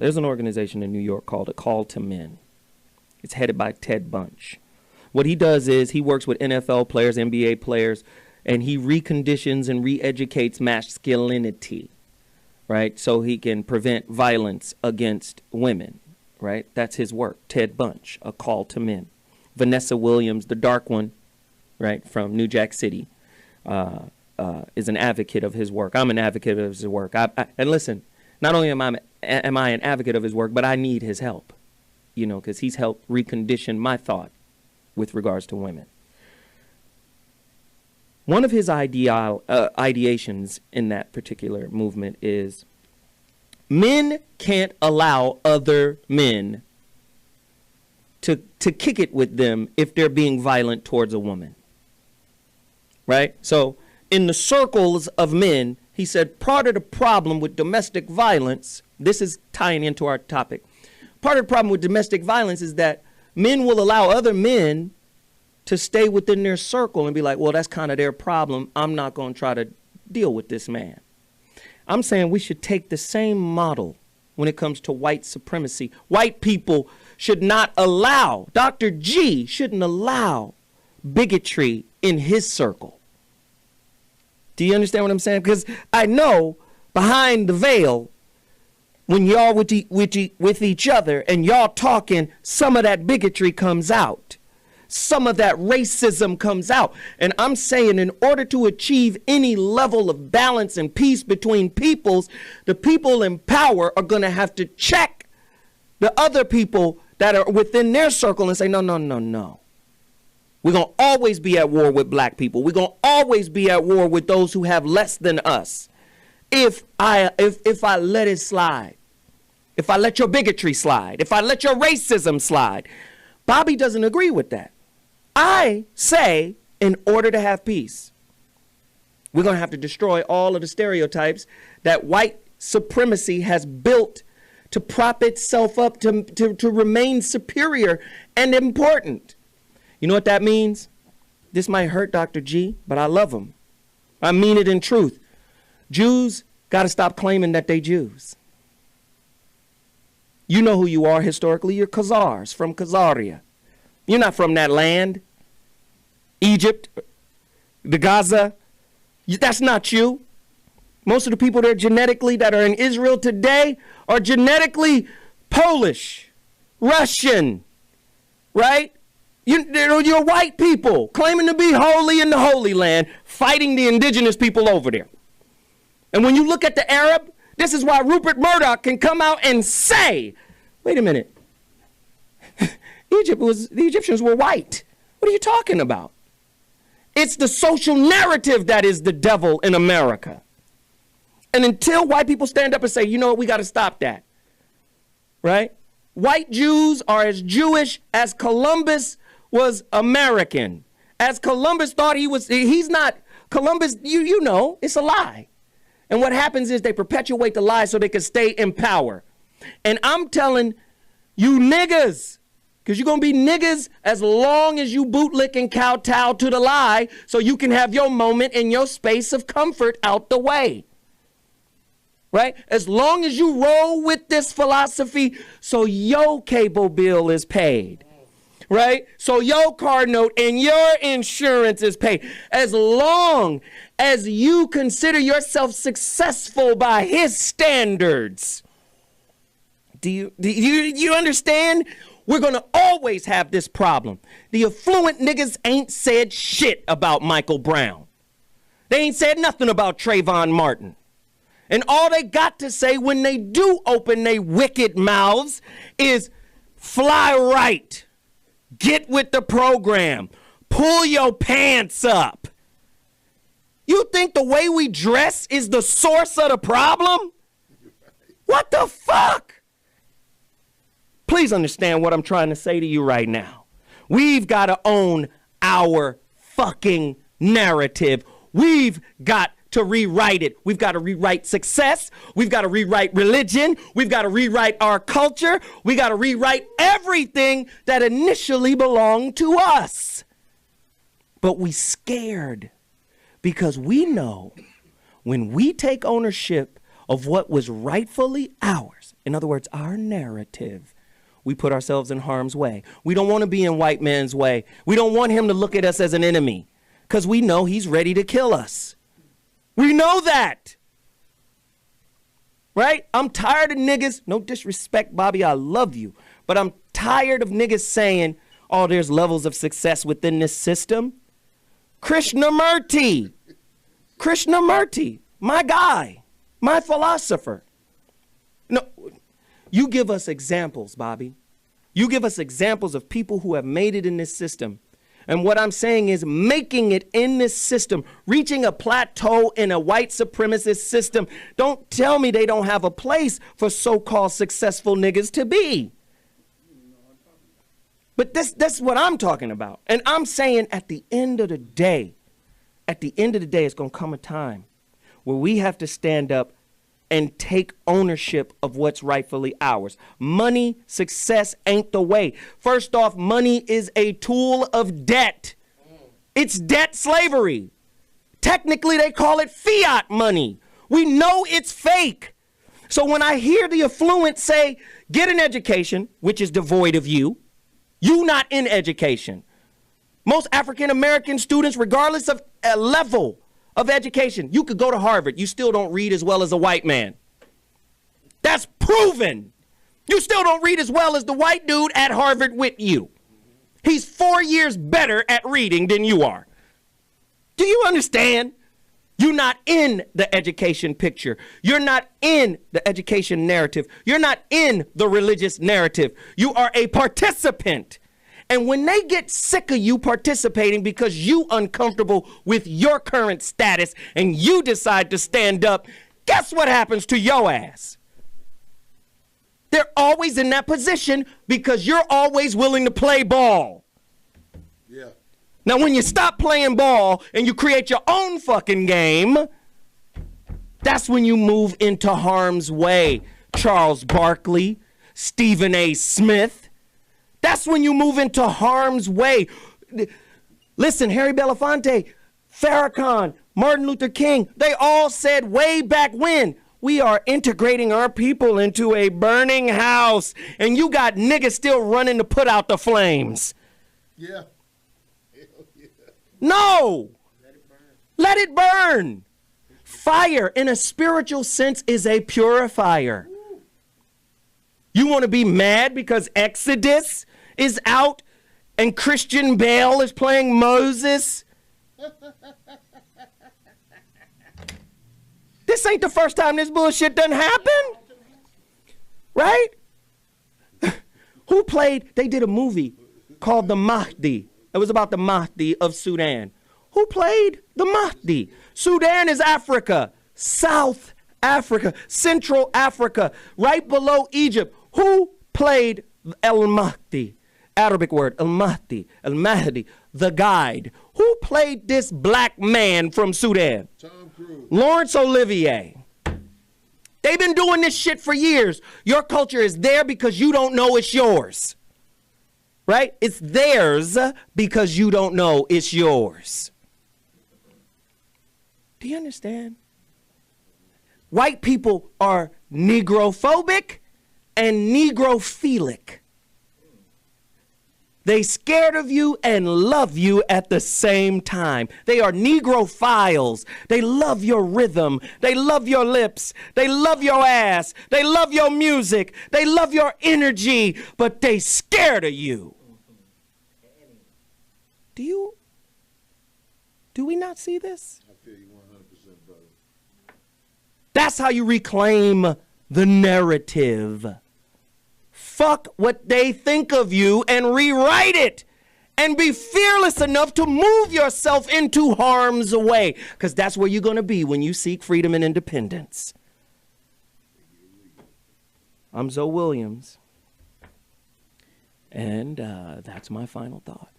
There's an organization in New York called A Call to Men. It's headed by Ted Bunch. What he does is he works with NFL players, NBA players, and he reconditions and re-educates masculinity, right? So he can prevent violence against women, right? That's his work. Ted Bunch, A Call to Men. Vanessa Williams, the dark one, right, from New Jack City, is an advocate of his work. I'm an advocate of his work. And listen, not only am I an advocate of his work, but I need his help, you know, because he's helped recondition my thought with regards to women. One of his ideations in that particular movement is men can't allow other men to kick it with them if they're being violent towards a woman, right? So in the circles of men, he said part of the problem with domestic violence, this is tying into our topic, part of the problem with domestic violence is that men will allow other men to stay within their circle and be like, well, that's kind of their problem. I'm not going to try to deal with this man. I'm saying we should take the same model when it comes to white supremacy. White people should not allow, Dr. G shouldn't allow bigotry in his circle. Do you understand what I'm saying? Because I know behind the veil, when y'all with each other and y'all talking, some of that bigotry comes out. Some of that racism comes out. And I'm saying in order to achieve any level of balance and peace between peoples, the people in power are going to have to check the other people that are within their circle and say, no, no, no, no. We're going to always be at war with black people. We're going to always be at war with those who have less than us. If I let it slide, if I let your bigotry slide, if I let your racism slide, Bobby doesn't agree with that. I say in order to have peace, we're going to have to destroy all of the stereotypes that white supremacy has built to prop itself up to remain superior and important. You know what that means? This might hurt Dr. G, but I love him. I mean it in truth. Jews got to stop claiming that they Jews. You know who you are historically. You're Khazars from Khazaria. You're not from that land. Egypt, the Gaza. That's not you. Most of the people there genetically that are in Israel today are genetically Polish, Russian, right? You're white people claiming to be holy in the Holy Land, fighting the indigenous people over there. And when you look at the Arab, this is why Rupert Murdoch can come out and say, wait a minute, the Egyptians were white. What are you talking about? It's the social narrative that is the devil in America. And until white people stand up and say, you know what, we got to stop that, right? White Jews are as Jewish as Columbus was American. As Columbus thought he's not. Columbus, you know, it's a lie. And what happens is they perpetuate the lie so they can stay in power. And I'm telling you niggas, because you're going to be niggas as long as you bootlick and kowtow to the lie so you can have your moment in your space of comfort out the way. Right? As long as you roll with this philosophy so your cable bill is paid. Right? So your car note and your insurance is paid. As long as you consider yourself successful by his standards. Do you understand? We're going to always have this problem. The affluent niggas ain't said shit about Michael Brown. They ain't said nothing about Trayvon Martin. And all they got to say when they do open their wicked mouths is fly right. Get with the program. Pull your pants up. You think the way we dress is the source of the problem? What the fuck? Please understand what I'm trying to say to you right now. We've got to own our fucking narrative. We've got to rewrite it. We've got to rewrite success. We've got to rewrite religion. We've got to rewrite our culture. We got to rewrite everything that initially belonged to us. But we scared because we know when we take ownership of what was rightfully ours, In other words, our narrative. We put ourselves in harm's way. We don't want to be in white man's way. We don't want him to look at us as an enemy because we know he's ready to kill us. We know that. Right? I'm tired of niggas. No disrespect, Bobby. I love you. But I'm tired of niggas saying, oh, there's levels of success within this system. Krishnamurti. Krishnamurti. My guy. My philosopher. No, you give us examples, Bobby. You give us examples of people who have made it in this system. And what I'm saying is making it in this system, reaching a plateau in a white supremacist system. Don't tell me they don't have a place for so-called successful niggas to be. But that's what I'm talking about. And I'm saying at the end of the day, it's going to come a time where we have to stand up and take ownership of what's rightfully ours. Money, success ain't the way. First off, money is a tool of debt. It's debt slavery. Technically, they call it fiat money. We know it's fake. So when I hear the affluent say, get an education, which is devoid of you not in education. Most African American students, regardless of a level of education, you could go to Harvard. You still don't read as well as a white man. That's proven. You still don't read as well as the white dude at Harvard with you. He's 4 years better at reading than you are. Do you understand? You're not in the education picture. You're not in the education narrative. You're not in the religious narrative. You are a participant. And when they get sick of you participating because you uncomfortable with your current status and you decide to stand up, guess what happens to your ass? They're always in that position because you're always willing to play ball. Yeah. Now, when you stop playing ball and you create your own fucking game, that's when you move into harm's way. Charles Barkley, Stephen A. Smith. That's when you move into harm's way. Listen, Harry Belafonte, Farrakhan, Martin Luther King, they all said way back when, we are integrating our people into a burning house. And you got niggas still running to put out the flames. Yeah. No. Let it burn. Let it burn. Fire, in a spiritual sense, is a purifier. You want to be mad because Exodus is out and Christian Bale is playing Moses? This ain't the first time this bullshit done happened. Right? Who played, they did a movie called The Mahdi. It was about the Mahdi of Sudan. Who played the Mahdi? Sudan is Africa, South Africa, Central Africa, right below Egypt. Who played El Mahdi? Arabic word, El Mahdi, El Mahdi, the guide. Who played this black man from Sudan? Tom Cruise. Laurence Olivier. They've been doing this shit for years. Your culture is there because you don't know it's yours. Right? It's theirs because you don't know it's yours. Do you understand? White people are negrophobic and negrophilic. They scared of you and love you at the same time. They are negrophiles. They love your rhythm. They love your lips. They love your ass. They love your music. They love your energy, but they scared of you. Do we not see this? I feel you 100%, brother. That's how you reclaim the narrative. Fuck what they think of you and rewrite it. And be fearless enough to move yourself into harm's way. Because that's where you're going to be when you seek freedom and independence. I'm Zoe Williams. And that's my final thought.